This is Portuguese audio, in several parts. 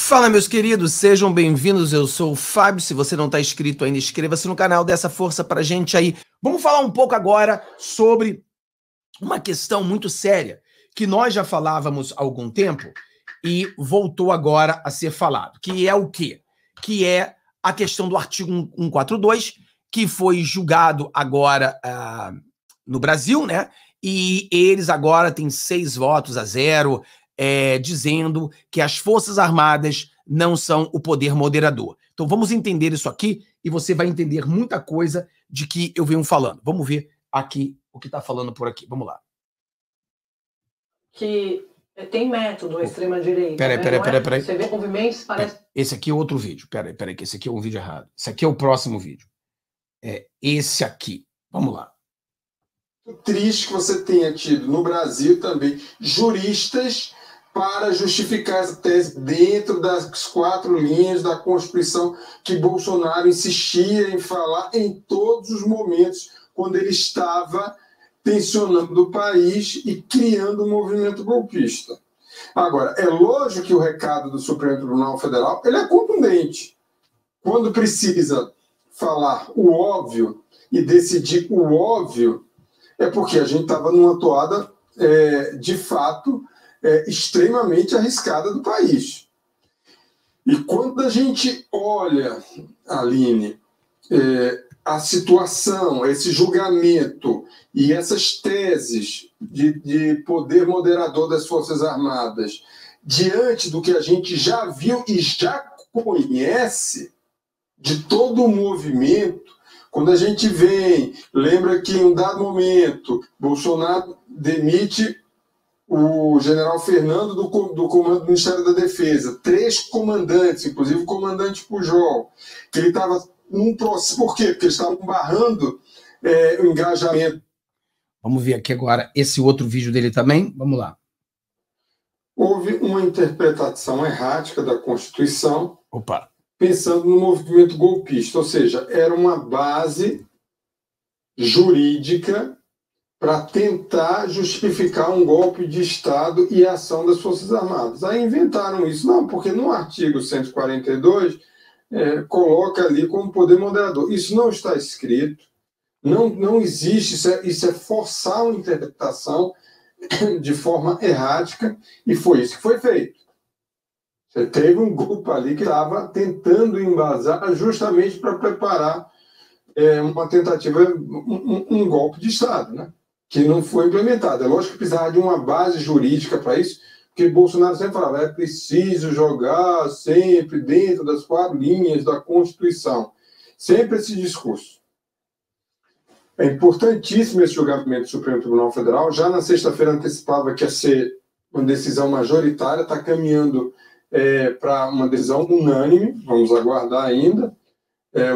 Fala, meus queridos, sejam bem-vindos. Eu sou o Fábio. Se você não está inscrito ainda, inscreva-se no canal, dê essa força pra gente aí. Vamos falar um pouco agora sobre uma questão muito séria que nós já falávamos há algum tempo e voltou agora a ser falado, que é o quê? Que é a questão do artigo 142, que foi julgado agora no Brasil, né? E eles agora têm 6 votos a 0, dizendo que as Forças Armadas não são o poder moderador. Então vamos entender isso aqui e você vai entender muita coisa de que eu venho falando. Vamos ver aqui o que está falando por aqui. Vamos lá. Que tem método a extrema-direita. Peraí. Você vê movimentos, parece... Esse aqui é outro vídeo. Peraí, que esse aqui é um vídeo errado. Esse aqui é o próximo vídeo. É esse aqui. Vamos lá. Triste que você tenha tido no Brasil também juristas para justificar essa tese dentro das 4 linhas da Constituição que Bolsonaro insistia em falar em todos os momentos quando ele estava tensionando o país e criando um movimento golpista. Agora, é lógico que o recado do Supremo Tribunal Federal ele é contundente. Quando precisa falar o óbvio e decidir o óbvio, é porque a gente estava numa toada, de fato, extremamente arriscada do país. E quando a gente olha, Aline, a situação, esse julgamento e essas teses de poder moderador das Forças Armadas, diante do que a gente já viu e já conhece de todo o movimento, quando a gente vem, lembra que em um dado momento, Bolsonaro demite o general Fernando do comando do Ministério da Defesa, 3 comandantes, inclusive o comandante Pujol, que ele estava num processo. Por quê? Porque eles estavam barrando o engajamento. Vamos ver aqui agora esse outro vídeo dele também. Vamos lá. Houve uma interpretação errática da Constituição. Opa. Pensando no movimento golpista, ou seja, era uma base jurídica para tentar justificar um golpe de Estado e a ação das Forças Armadas. Aí inventaram isso, não, porque no artigo 142 coloca ali como poder moderador. Isso não está escrito, não existe, isso é forçar uma interpretação de forma errática, e foi isso que foi feito. Você teve um grupo ali que estava tentando embasar justamente para preparar uma tentativa, um golpe de Estado, né? Que não foi implementado. É lógico que precisava de uma base jurídica para isso, porque Bolsonaro sempre falava, é preciso jogar sempre dentro das 4 linhas da Constituição. Sempre esse discurso. É importantíssimo esse julgamento do Supremo Tribunal Federal. Já na sexta-feira antecipava que ia ser uma decisão majoritária, está caminhando para uma decisão unânime, vamos aguardar ainda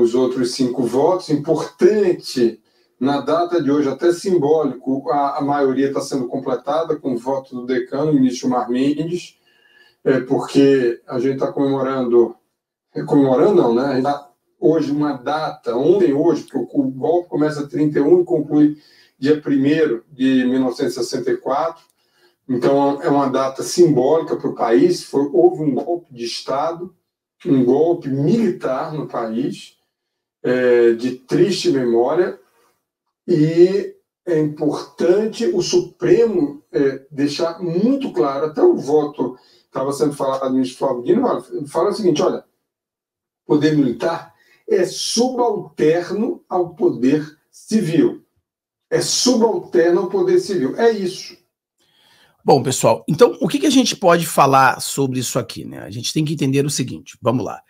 os outros 5 votos. Importante, na data de hoje, até simbólico, a maioria está sendo completada com o voto do decano, o ministro Gilmar Mendes, porque a gente está comemorando não, né? A gente tá hoje uma data, hoje, porque o golpe começa 31 e conclui dia 1º de 1964, então é uma data simbólica para o país. Houve um golpe de Estado, um golpe militar no país, de triste memória, e é importante o Supremo deixar muito claro, até o voto estava sendo falado do ministro Flávio Dino, fala o seguinte, olha, o poder militar é subalterno ao poder civil. É subalterno ao poder civil. É isso. Bom, pessoal, então o que a gente pode falar sobre isso aqui, né? A gente tem que entender o seguinte, vamos lá.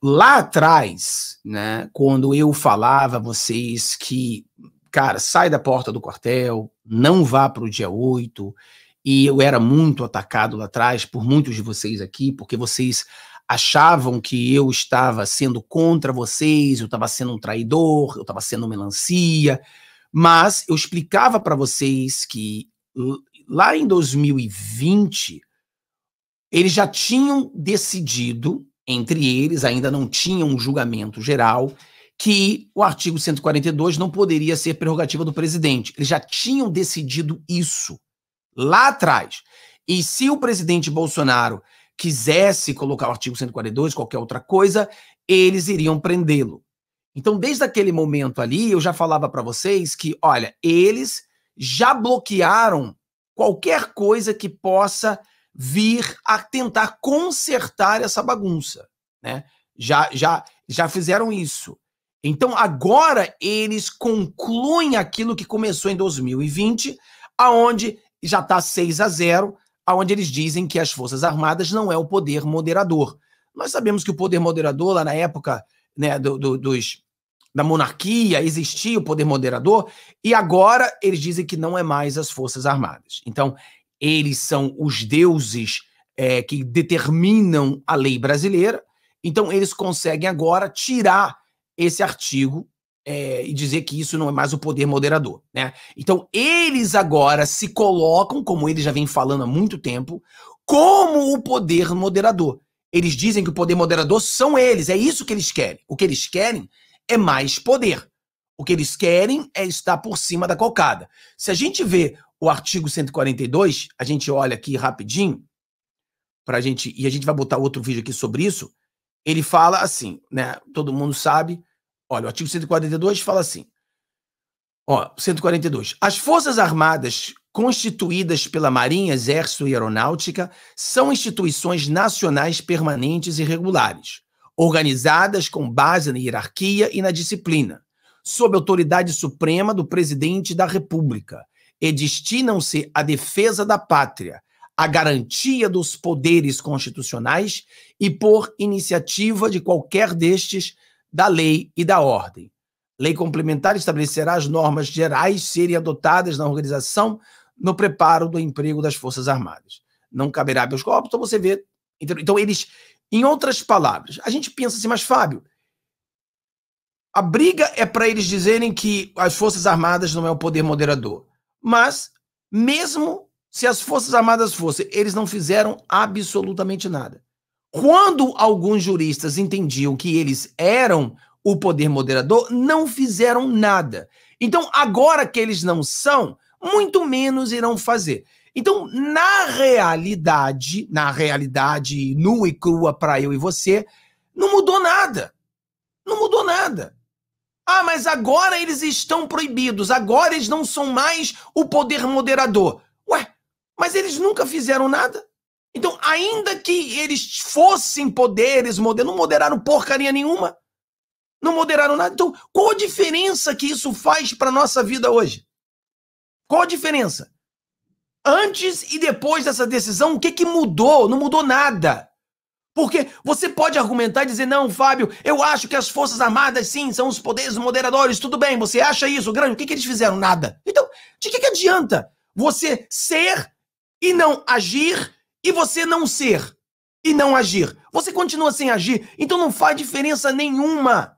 Lá atrás, né, quando eu falava a vocês que, cara, sai da porta do quartel, não vá para o dia 8, e eu era muito atacado lá atrás por muitos de vocês aqui, porque vocês achavam que eu estava sendo contra vocês, eu estava sendo um traidor, eu estava sendo melancia, mas eu explicava para vocês que lá em 2020, eles já tinham decidido, entre eles, ainda não tinha um julgamento geral, que o artigo 142 não poderia ser prerrogativa do presidente. Eles já tinham decidido isso lá atrás. E se o presidente Bolsonaro quisesse colocar o artigo 142, qualquer outra coisa, eles iriam prendê-lo. Então, desde aquele momento ali, eu já falava para vocês que, olha, eles já bloquearam qualquer coisa que possa vir a tentar consertar essa bagunça, né? Já fizeram isso. Então, agora eles concluem aquilo que começou em 2020, aonde já está 6-0, aonde eles dizem que as Forças Armadas não é o poder moderador. Nós sabemos que o poder moderador, lá na época, né, da monarquia, existia o poder moderador, e agora eles dizem que não é mais as Forças Armadas. Então, eles são os deuses que determinam a lei brasileira, então eles conseguem agora tirar esse artigo e dizer que isso não é mais o poder moderador, né? Então, eles agora se colocam, como eles já vêm falando há muito tempo, como o poder moderador. Eles dizem que o poder moderador são eles, é isso que eles querem. O que eles querem é mais poder. O que eles querem é estar por cima da cocada. Se a gente vê o artigo 142, a gente olha aqui rapidinho, e a gente vai botar outro vídeo aqui sobre isso, ele fala assim, né? Todo mundo sabe. Olha, o artigo 142 fala assim. Ó, 142. As Forças Armadas constituídas pela Marinha, Exército e Aeronáutica são instituições nacionais permanentes e regulares, organizadas com base na hierarquia e na disciplina, sob autoridade suprema do Presidente da República, e destinam-se à defesa da pátria, à garantia dos poderes constitucionais e por iniciativa de qualquer destes da lei e da ordem. Lei complementar estabelecerá as normas gerais serem adotadas na organização no preparo do emprego das Forças Armadas. Não caberá habeas corpus, então você vê. Então eles, em outras palavras, a gente pensa assim, mas Fábio, a briga é para eles dizerem que as Forças Armadas não é o poder moderador. Mas, mesmo se as Forças Armadas fossem, eles não fizeram absolutamente nada. Quando alguns juristas entendiam que eles eram o poder moderador, não fizeram nada. Então, agora que eles não são, muito menos irão fazer. Então, na realidade nua e crua para eu e você, não mudou nada. Não mudou nada. Ah, mas agora eles estão proibidos, agora eles não são mais o poder moderador. Ué, mas eles nunca fizeram nada. Então, ainda que eles fossem poderes, não moderaram porcaria nenhuma. Não moderaram nada. Então, qual a diferença que isso faz para a nossa vida hoje? Qual a diferença? Antes e depois dessa decisão, o que mudou? Não mudou nada. Porque você pode argumentar e dizer, não, Fábio, eu acho que as Forças Armadas, sim, são os poderes moderadores, tudo bem, você acha isso, grande, o que eles fizeram? Nada. Então, de que adianta você ser e não agir e você não ser e não agir? Você continua sem agir, então não faz diferença nenhuma.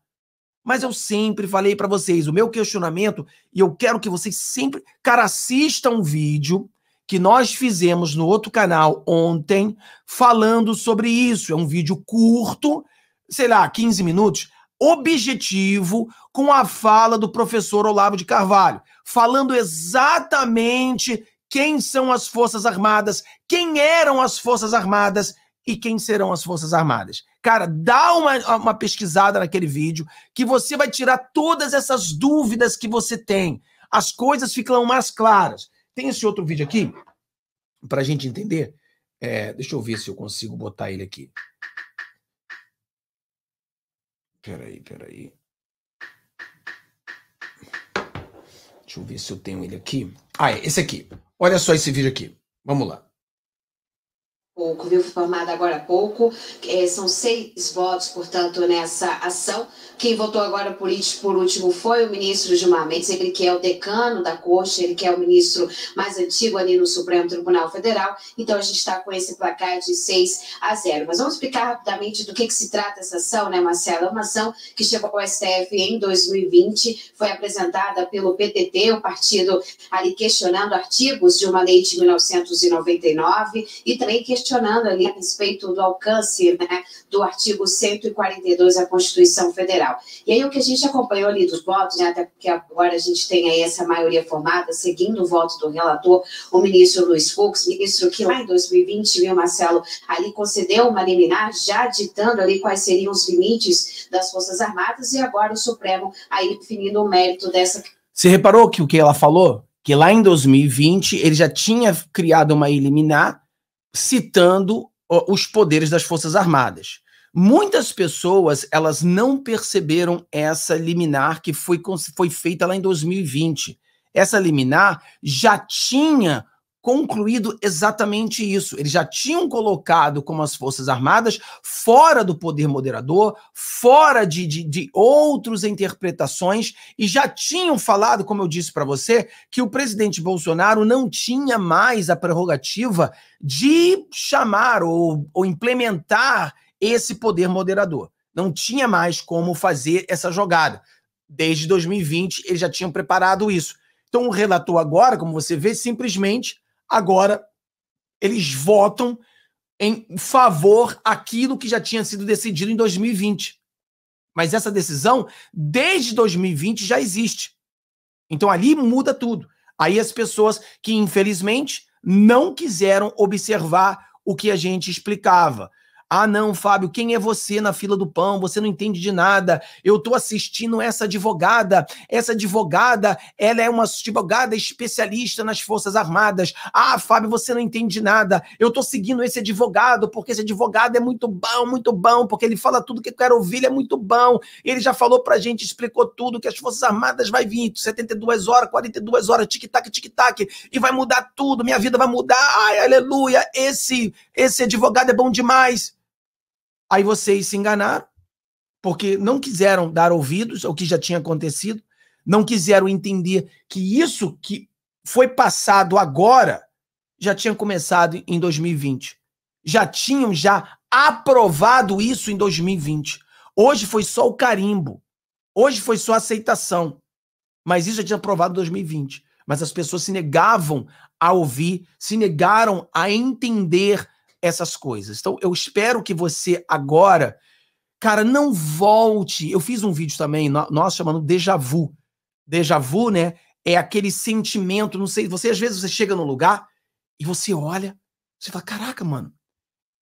Mas eu sempre falei para vocês, o meu questionamento, e eu quero que vocês sempre, cara, assistam um vídeo que nós fizemos no outro canal ontem, falando sobre isso. É um vídeo curto, sei lá, 15 minutos, objetivo, com a fala do professor Olavo de Carvalho, falando exatamente quem são as Forças Armadas, quem eram as Forças Armadas e quem serão as Forças Armadas. Cara, dá uma pesquisada naquele vídeo que você vai tirar todas essas dúvidas que você tem. As coisas ficam mais claras. Tem esse outro vídeo aqui, para a gente entender. Deixa eu ver se eu consigo botar ele aqui. Peraí. Deixa eu ver se eu tenho ele aqui. Esse aqui. Olha só esse vídeo aqui. Vamos lá. Pouco, viu? Foi formado agora há pouco. São 6 votos, portanto, nessa ação. Quem votou agora por último foi o ministro Gilmar Mendes, ele que é o decano da corte, ele que é o ministro mais antigo ali no Supremo Tribunal Federal. Então, a gente está com esse placar de 6-0. Mas vamos explicar rapidamente do que se trata essa ação, né, Marcela? É uma ação que chegou ao STF em 2020, foi apresentada pelo PTT, o partido ali questionando artigos de uma lei de 1999 e também questionando questionando ali a respeito do alcance, né, do artigo 142 da Constituição Federal. E aí o que a gente acompanhou ali dos votos, né, até porque agora a gente tem aí essa maioria formada, seguindo o voto do relator, o ministro Luiz Fux, ministro que lá em 2020, viu, Marcelo, ali concedeu uma liminar, já ditando ali quais seriam os limites das Forças Armadas, e agora o Supremo aí definindo o mérito dessa... Você reparou que o que ela falou? Que lá em 2020 ele já tinha criado uma liminar citando os poderes das Forças Armadas. Muitas pessoas, elas não perceberam essa liminar que foi feita lá em 2020. Essa liminar já tinha concluído exatamente isso. Eles já tinham colocado como as Forças Armadas fora do poder moderador, fora de outras interpretações, e já tinham falado, como eu disse para você, que o presidente Bolsonaro não tinha mais a prerrogativa de chamar ou implementar esse poder moderador. Não tinha mais como fazer essa jogada. Desde 2020, eles já tinham preparado isso. Então, o relator agora, como você vê, simplesmente agora eles votam em favor daquilo que já tinha sido decidido em 2020. Mas essa decisão, desde 2020, já existe. Então ali muda tudo. Aí as pessoas que, infelizmente, não quiseram observar o que a gente explicava. Ah, não, Fábio, quem é você na fila do pão? Você não entende de nada. Eu estou assistindo essa advogada. Essa advogada, ela é uma advogada especialista nas Forças Armadas. Ah, Fábio, você não entende de nada. Eu estou seguindo esse advogado porque esse advogado é muito bom, porque ele fala tudo que eu quero ouvir, ele é muito bom. Ele já falou pra gente, explicou tudo, que as Forças Armadas vai vir 72 horas, 42 horas, tic-tac, tic-tac, e vai mudar tudo, minha vida vai mudar. Ai, aleluia, esse advogado é bom demais. Aí vocês se enganaram, porque não quiseram dar ouvidos ao que já tinha acontecido, não quiseram entender que isso que foi passado agora já tinha começado em 2020. Já tinham aprovado isso em 2020. Hoje foi só o carimbo. Hoje foi só a aceitação. Mas isso já tinha aprovado em 2020. Mas as pessoas se negavam a ouvir, se negaram a entender essas coisas. Então, eu espero que você agora, cara, não volte. Eu fiz um vídeo também, nós chamando déjà vu. Déjà vu, né, é aquele sentimento, não sei, às vezes você chega num lugar e você olha, você fala, caraca, mano,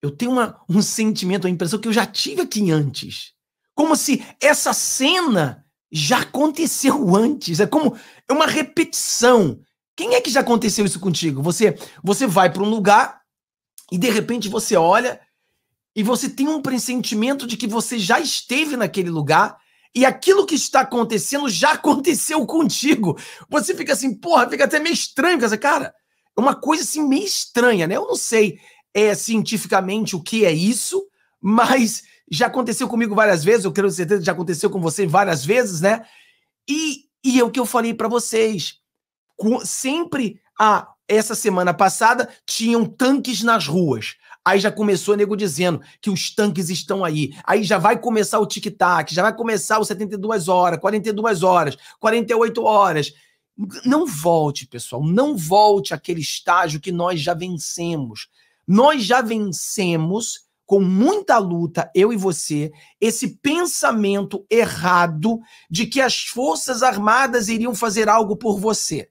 eu tenho um sentimento, uma impressão que eu já tive aqui antes. Como se essa cena já aconteceu antes. É uma repetição. Quem é que já aconteceu isso contigo? Você vai para um lugar e de repente você olha e você tem um pressentimento de que você já esteve naquele lugar e aquilo que está acontecendo já aconteceu contigo. Você fica assim, porra, fica até meio estranho. Cara, é uma coisa assim meio estranha, né? Eu não sei cientificamente o que é isso, mas já aconteceu comigo várias vezes, eu quero certeza que já aconteceu com você várias vezes, né? E é o que eu falei para vocês. Sempre, essa semana passada, tinham tanques nas ruas. Aí já começou o nego dizendo que os tanques estão aí. Aí já vai começar o tic-tac, já vai começar os 72 horas, 42 horas, 48 horas. Não volte, pessoal, não volte àquele estágio que nós já vencemos. Nós já vencemos, com muita luta, eu e você, esse pensamento errado de que as Forças Armadas iriam fazer algo por você.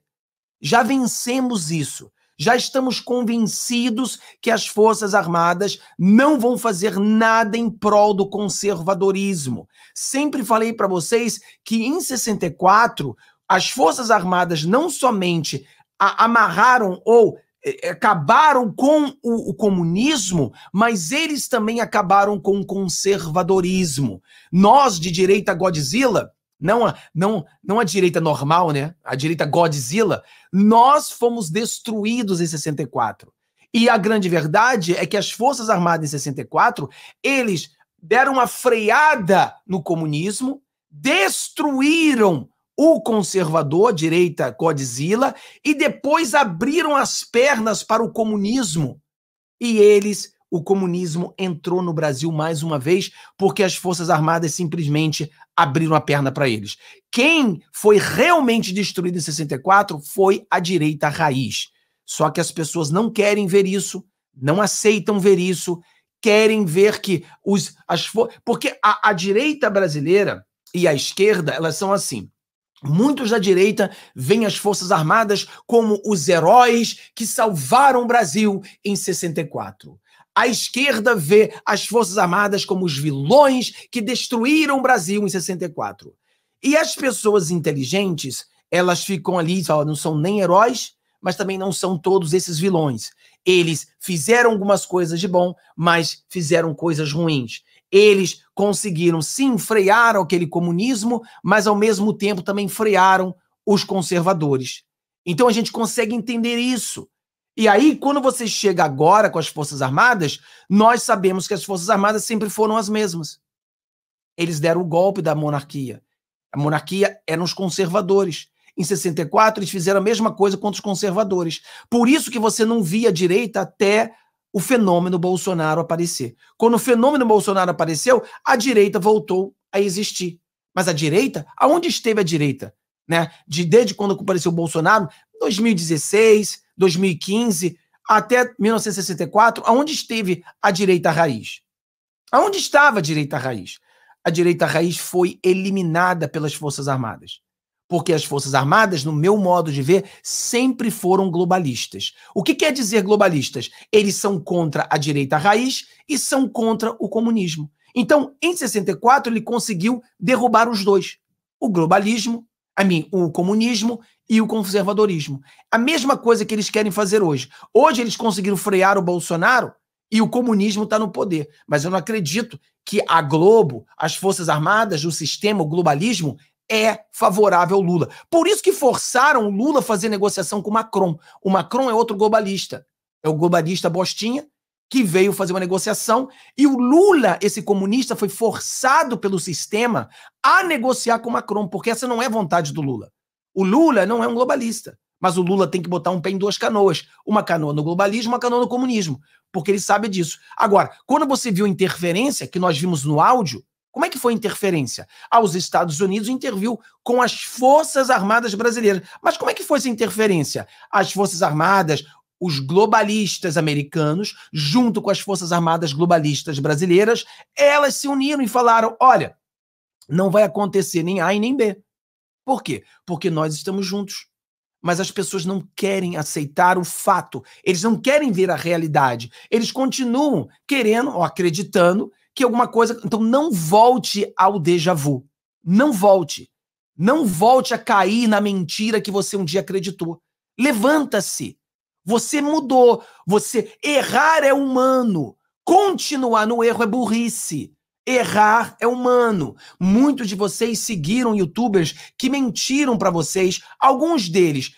Já vencemos isso. Já estamos convencidos que as Forças Armadas não vão fazer nada em prol do conservadorismo. Sempre falei para vocês que em 64, as Forças Armadas não somente amarraram ou acabaram com o comunismo, mas eles também acabaram com o conservadorismo. Nós, de direita Godzilla, não a direita normal, né? A direita Godzilla, nós fomos destruídos em 64. E a grande verdade é que as Forças Armadas em 64, eles deram uma freada no comunismo, destruíram o conservador, direita Godzilla, e depois abriram as pernas para o comunismo. E o comunismo entrou no Brasil mais uma vez porque as Forças Armadas simplesmente abriram a perna para eles. Quem foi realmente destruído em 64 foi a direita raiz. Só que as pessoas não querem ver isso, não aceitam ver isso, querem ver que porque a direita brasileira e a esquerda, elas são assim. Muitos da direita veem as Forças Armadas como os heróis que salvaram o Brasil em 64. A esquerda vê as Forças Armadas como os vilões que destruíram o Brasil em 64. E as pessoas inteligentes, elas ficam ali, não são nem heróis, mas também não são todos esses vilões. Eles fizeram algumas coisas de bom, mas fizeram coisas ruins. Eles conseguiram, sim, frear aquele comunismo, mas ao mesmo tempo também frearam os conservadores. Então a gente consegue entender isso. E aí, quando você chega agora com as Forças Armadas, nós sabemos que as Forças Armadas sempre foram as mesmas. Eles deram o golpe da monarquia. A monarquia eram os conservadores. Em 64, eles fizeram a mesma coisa contra os conservadores. Por isso que você não via a direita até o fenômeno Bolsonaro aparecer. Quando o fenômeno Bolsonaro apareceu, a direita voltou a existir. Mas a direita, aonde esteve a direita? Né? Desde quando apareceu o Bolsonaro, 2016, 2015, até 1964, aonde esteve a direita raiz? Aonde estava a direita raiz? A direita raiz foi eliminada pelas Forças Armadas. Porque as Forças Armadas, no meu modo de ver, sempre foram globalistas. O que quer dizer globalistas? Eles são contra a direita raiz e são contra o comunismo. Então, em 64, ele conseguiu derrubar os dois. O globalismo, o comunismo e o conservadorismo. A mesma coisa que eles querem fazer hoje. Hoje eles conseguiram frear o Bolsonaro e o comunismo está no poder. Mas eu não acredito que a Globo, as Forças Armadas, o sistema, o globalismo, é favorável ao Lula. Por isso que forçaram o Lula a fazer negociação com o Macron. O Macron é outro globalista. É o globalista Bostinha, que veio fazer uma negociação, e o Lula, esse comunista, foi forçado pelo sistema a negociar com o Macron, porque essa não é vontade do Lula. O Lula não é um globalista, mas o Lula tem que botar um pé em duas canoas. Uma canoa no globalismo, uma canoa no comunismo, porque ele sabe disso. Agora, quando você viu interferência, que nós vimos no áudio, como é que foi a interferência? Os Estados Unidos interviu com as Forças Armadas brasileiras. Mas como é que foi essa interferência? As Forças Armadas, os globalistas americanos, junto com as Forças Armadas globalistas brasileiras, elas se uniram e falaram, olha, não vai acontecer nem A e nem B. Por quê? Porque nós estamos juntos. Mas as pessoas não querem aceitar o fato. Eles não querem ver a realidade. Eles continuam querendo ou acreditando que alguma coisa... Então não volte ao déjà vu. Não volte. Não volte a cair na mentira que você um dia acreditou. Levanta-se. Você mudou. Errar é humano. Continuar no erro é burrice. Errar é humano. Muitos de vocês seguiram youtubers que mentiram para vocês, alguns deles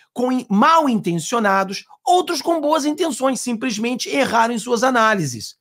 mal intencionados, outros com boas intenções, simplesmente erraram em suas análises.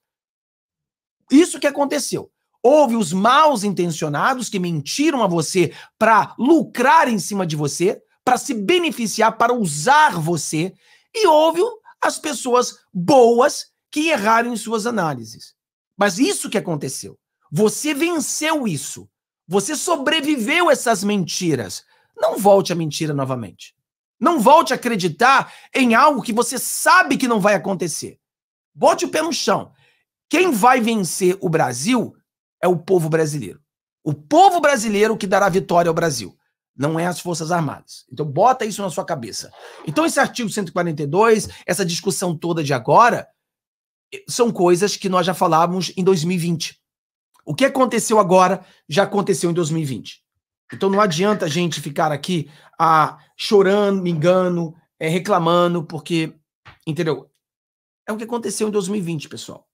Isso que aconteceu. Houve os mal intencionados que mentiram a você para lucrar em cima de você, para se beneficiar, para usar você, e houve as pessoas boas que erraram em suas análises. Mas isso que aconteceu. Você venceu isso. Você sobreviveu a essas mentiras. Não volte a mentira novamente. Não volte a acreditar em algo que você sabe que não vai acontecer. Bote o pé no chão. Quem vai vencer o Brasil é o povo brasileiro. O povo brasileiro que dará vitória ao Brasil. Não é as Forças Armadas. Então bota isso na sua cabeça. Então esse artigo 142, essa discussão toda de agora, são coisas que nós já falávamos em 2020. O que aconteceu agora já aconteceu em 2020. Então não adianta a gente ficar aqui chorando, me engano, reclamando, porque, entendeu? É o que aconteceu em 2020, pessoal.